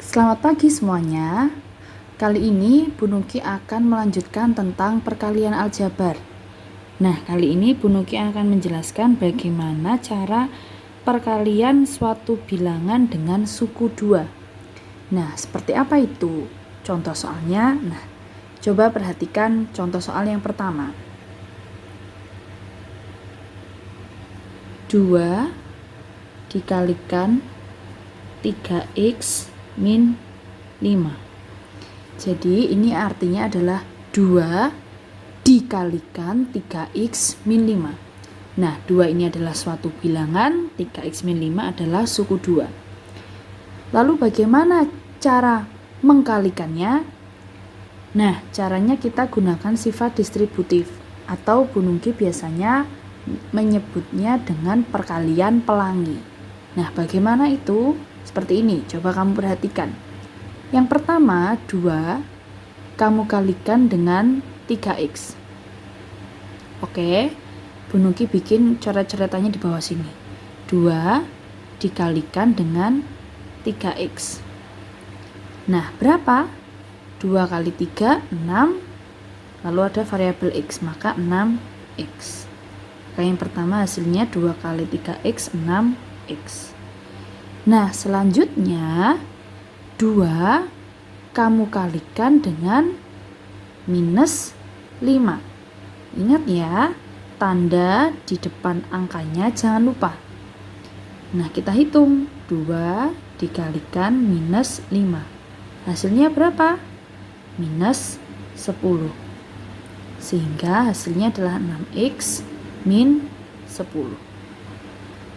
Selamat pagi semuanya. Kali ini Bu Nuki akan melanjutkan tentang perkalian aljabar. Nah, kali ini Bu Nuki akan menjelaskan bagaimana cara perkalian suatu bilangan dengan suku 2. Nah, seperti apa itu contoh soalnya? Nah, coba perhatikan contoh soal yang pertama. 2 dikalikan 3x min 5. Jadi ini artinya adalah 2 dikalikan 3x min 5. Nah, 2 ini adalah suatu bilangan, 3x min 5 adalah suku 2. Lalu bagaimana cara mengkalikannya? Nah, caranya kita gunakan sifat distributif atau Bu Nuki biasanya menyebutnya dengan perkalian pelangi. Nah, bagaimana itu? Seperti ini, coba kamu perhatikan. Yang pertama, 2 kamu kalikan dengan 3x. Oke, Bu Nuki bikin coret-coretannya di bawah sini. 2 dikalikan dengan 3x. Nah, berapa? 2 kali 3, 6. Lalu ada variabel x, maka 6x. Maka yang pertama hasilnya 2 kali 3x, 6x. Nah, selanjutnya 2 kamu kalikan dengan minus 5. Ingat ya, tanda di depan angkanya jangan lupa. Nah, kita hitung 2 dikalikan minus 5. Hasilnya berapa? Minus 10. Sehingga hasilnya adalah 6x min 10.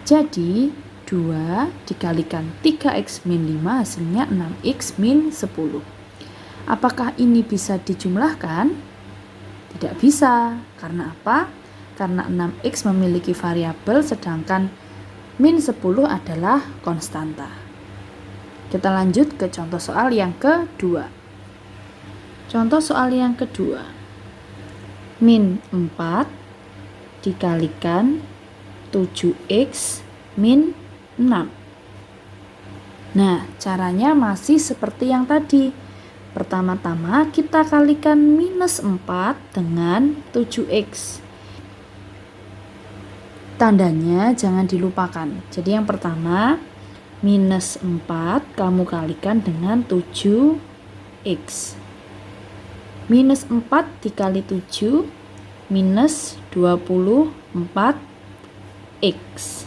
Jadi 2 dikalikan 3x min 5 hasilnya 6x min 10. Apakah ini bisa dijumlahkan? Tidak bisa. Karena apa? Karena 6x memiliki variabel sedangkan min 10 adalah konstanta. Kita lanjut ke contoh soal yang kedua. Contoh soal yang kedua. Min 4 dikalikan 7x min 6. Nah, caranya masih seperti yang tadi. Pertama-tama kita kalikan minus 4 dengan 7x. Tandanya jangan dilupakan. Jadi yang pertama, minus 4 kamu kalikan dengan 7x. Minus 4 dikali 7, minus 24x.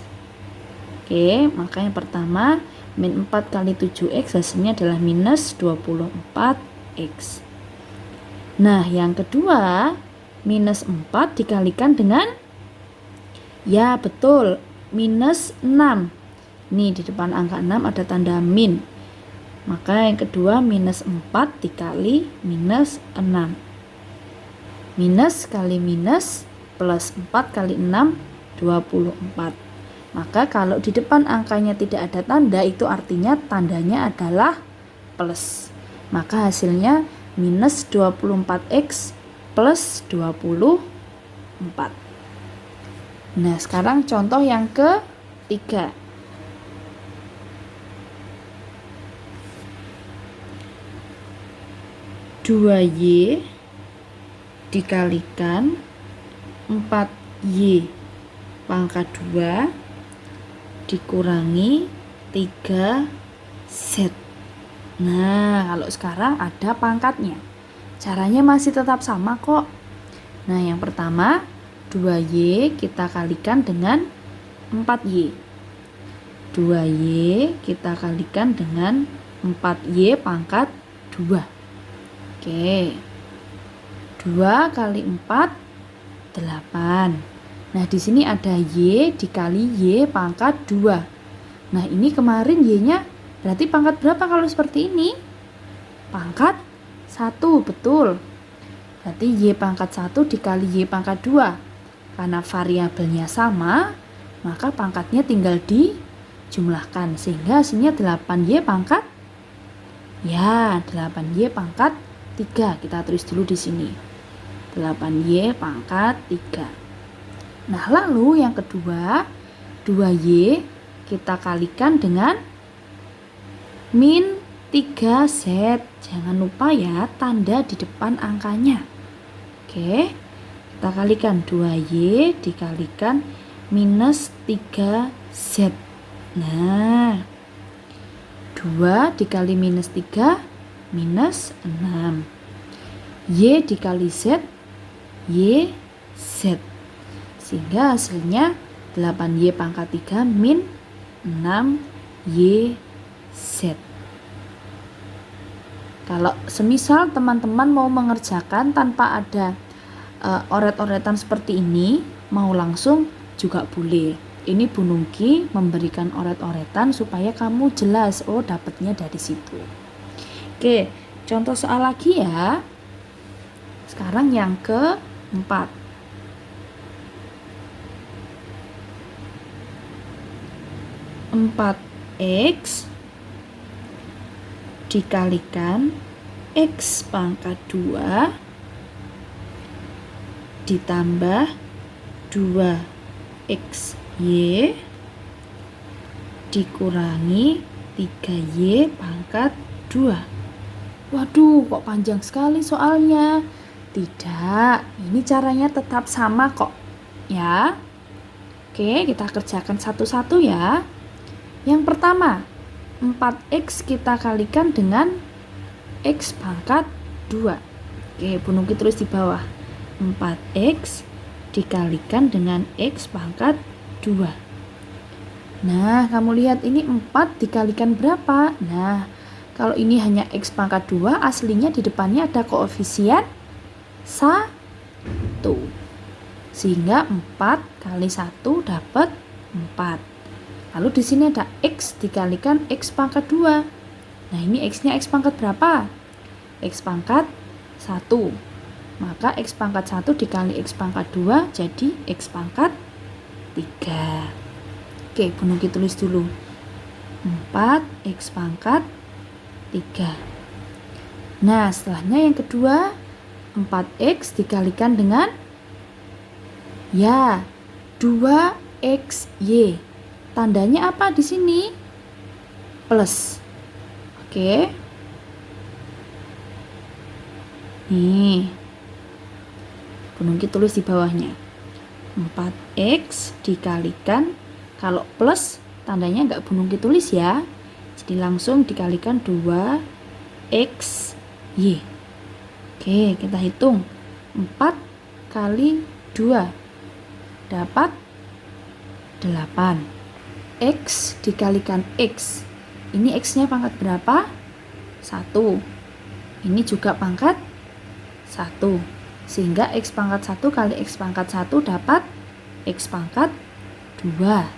Oke, maka yang pertama min 4 kali 7x hasilnya adalah minus 24x. Nah, yang kedua minus 4 dikalikan dengan, ya betul, minus 6. Nih di depan angka 6 ada tanda min. Maka yang kedua minus 4 dikali minus 6. Minus kali minus plus 4 kali 6, 24. Maka kalau di depan angkanya tidak ada tanda, itu artinya tandanya adalah plus. Maka hasilnya minus 24x plus 24. Nah, sekarang contoh yang ketiga. Dua y dikalikan 4y pangkat 2 dikurangi 3z. Nah, kalau sekarang ada pangkatnya. Caranya masih tetap sama kok. Nah, yang pertama 2y kita kalikan dengan 4y. 2y kita kalikan dengan 4y pangkat 2. Oke. 2 kali 4, 8. Nah, di sini ada y dikali y pangkat 2. Nah, ini kemarin y-nya berarti pangkat berapa kalau seperti ini? Pangkat 1, betul. Berarti y pangkat 1 dikali y pangkat 2. Karena variabelnya sama, maka pangkatnya tinggal dijumlahkan. Sehingga hasilnya 8y pangkat, ya 8y pangkat 3. Kita tulis dulu di sini. 8y pangkat 3. Nah, lalu yang kedua, 2y kita kalikan dengan min 3Z. Jangan lupa ya tanda di depan angkanya. Oke, kita kalikan 2Y dikalikan minus 3Z. Nah, 2 dikali minus 3 minus 6. Y dikali Z, YZ. Sehingga hasilnya 8Y pangkat 3 min 6YZ. Kalau semisal teman-teman mau mengerjakan tanpa ada oret-oretan seperti ini, mau langsung juga boleh. Ini Bu Nungki memberikan oret-oretan supaya kamu jelas, oh dapatnya dari situ. Oke, contoh soal lagi ya. Sekarang yang keempat. 4X dikalikan X pangkat 2 ditambah 2XY dikurangi 3Y pangkat 2. Waduh, kok panjang sekali soalnya. Tidak, ini caranya tetap sama kok ya. Oke, kita kerjakan satu-satu ya. Yang pertama, 4X kita kalikan dengan X pangkat 2. Oke, Bu Nungki tulis di bawah. 4X dikalikan dengan X pangkat 2. Nah, kamu lihat ini 4 dikalikan berapa? Nah, kalau ini hanya X pangkat 2, aslinya di depannya ada koefisien 1. Sehingga 4 kali 1 dapat 4. Lalu di sini ada X dikalikan X pangkat 2. Nah, ini X-nya X pangkat berapa? X pangkat 1. Maka X pangkat 1 dikali X pangkat 2 jadi X pangkat 3. Oke, Bu Nungki tulis dulu. 4X pangkat 3. Nah, setelahnya yang kedua, 4X dikalikan dengan 2XY. Tandanya apa di sini? Plus. Oke. Nih. Bu Nungki tulis di bawahnya. 4X dikalikan, kalau plus tandanya enggak Bu Nungki tulis ya. Jadi langsung dikalikan 2XY. Oke, kita hitung. 4 kali 2 dapat 8. X dikalikan X. Ini X-nya pangkat berapa? 1. Ini juga pangkat 1. Sehingga X pangkat 1 kali X pangkat 1 dapat X pangkat 2.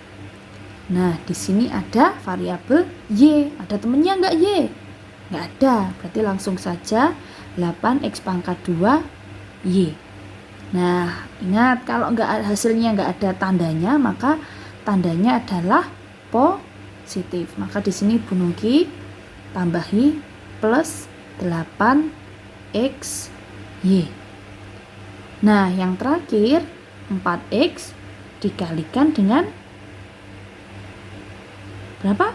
Nah, di sini ada variabel Y. Ada temennya enggak Y? Enggak ada. Berarti langsung saja 8X pangkat 2 Y. Nah, ingat kalau hasilnya enggak ada tandanya, maka tandanya adalah positif. Maka di sini Bu Nungki tambahi plus 8XY. Nah, yang terakhir 4X dikalikan dengan berapa?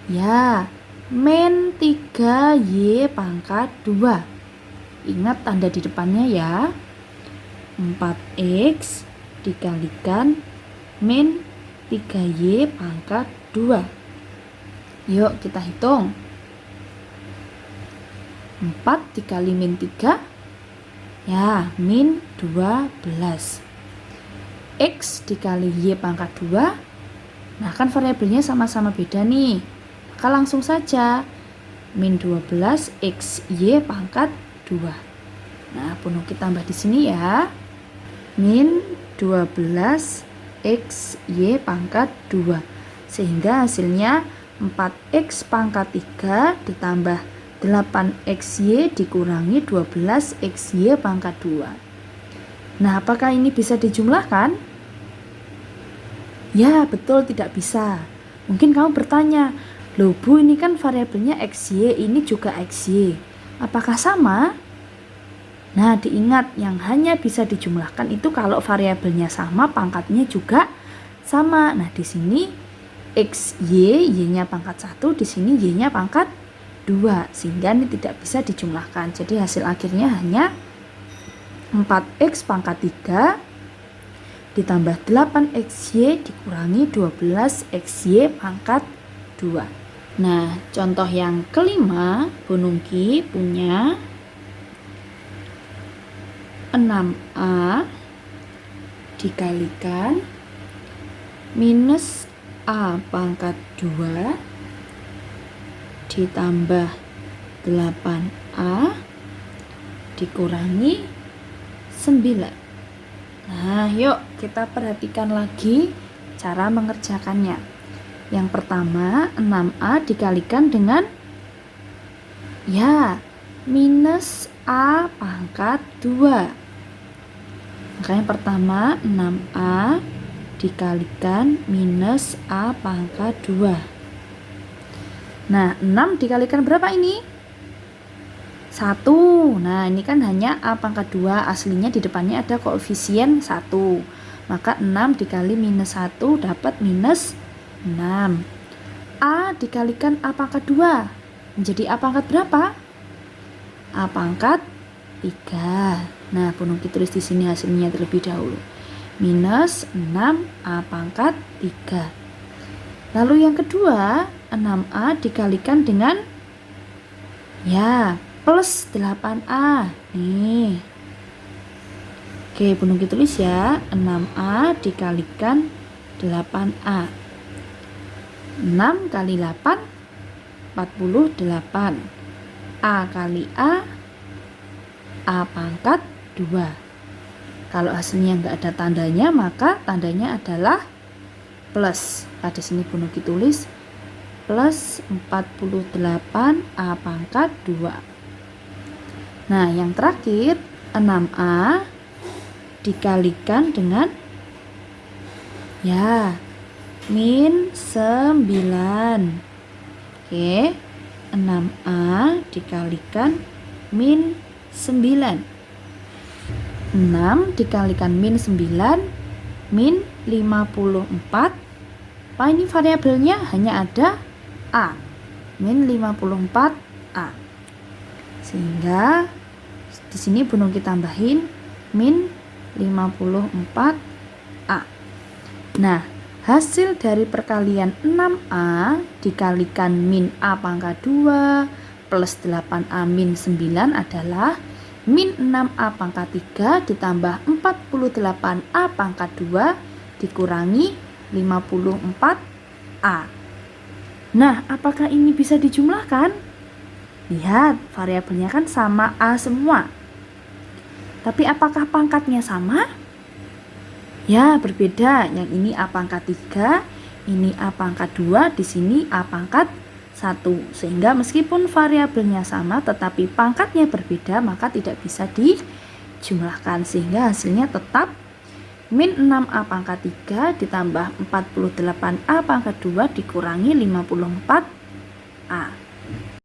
Ya, min 3Y pangkat 2. Ingat tanda di depannya ya. 4X dikalikan min 3Y pangkat 2. Yuk kita hitung. 4 dikali min 3, ya min 12. X dikali Y pangkat 2. Nah, kan variabelnya sama-sama beda nih. Maka langsung saja min 12 XY pangkat 2. Nah, Bu Nungki tambah di sini ya. Min 12 XY pangkat 2. Sehingga hasilnya 4X pangkat 3 ditambah 8XY dikurangi 12XY pangkat 2. Nah, apakah ini bisa dijumlahkan? Ya, betul, tidak bisa. Mungkin kamu bertanya, loh Bu, ini kan variabelnya XY, ini juga XY. Apakah sama? Nah, diingat yang hanya bisa dijumlahkan itu kalau variabelnya sama, pangkatnya juga sama. Nah, di sini XY, Y-nya pangkat 1, di sini Y-nya pangkat 2, sehingga ini tidak bisa dijumlahkan. Jadi hasil akhirnya hanya 4x pangkat 3 ditambah 8xy dikurangi 12xy pangkat 2. Nah, contoh yang kelima, Bu Nungki punya 6a dikalikan minus a pangkat 2 ditambah 8a dikurangi 9. Nah, yuk kita perhatikan lagi cara mengerjakannya. Yang pertama, 6a dikalikan dengan minus a pangkat 2. Maka yang pertama, 6a dikalikan minus a pangkat 2. Nah, 6 dikalikan berapa ini? 1. Nah, ini kan hanya a pangkat 2, aslinya di depannya ada koefisien 1. Maka 6 dikali minus 1 dapat minus 6. A dikalikan a pangkat 2 menjadi a pangkat berapa? A pangkat 3. Nah, Bu Nungki tulis di sini hasilnya terlebih dahulu. Minus 6 a pangkat 3. Lalu yang kedua, 6a dikalikan dengan plus 8a. Nih. Oke, Bu Nungki tulis ya, 6a dikalikan 8a. 6 kali 8 48. A kali a pangkat 2. Kalau hasilnya enggak ada tandanya, maka tandanya adalah plus. Pada sini Bu Nungki tulis plus 48 a pangkat 2. Nah, yang terakhir 6a dikalikan dengan min 9. Oke, 6a dikalikan min 9. 6 dikalikan min 9 min 54. Ini variabelnya hanya ada a, min 54a. Sehingga di sini Bu Nungki tambahin min 54a. Nah, hasil dari perkalian 6a dikalikan min a pangkat 2 plus 8a min 9 adalah min 6a pangkat 3 ditambah 48a pangkat 2 dikurangi 54a. Nah, apakah ini bisa dijumlahkan? Lihat, variabelnya kan sama a semua. Tapi apakah pangkatnya sama? Ya, berbeda. Yang ini a pangkat 3, ini a pangkat 2, di sini a pangkat 1. Sehingga meskipun variabelnya sama tetapi pangkatnya berbeda, maka tidak bisa dijumlahkan. Sehingga hasilnya tetap min 6a pangkat 3 ditambah 48a pangkat 2 dikurangi 54a.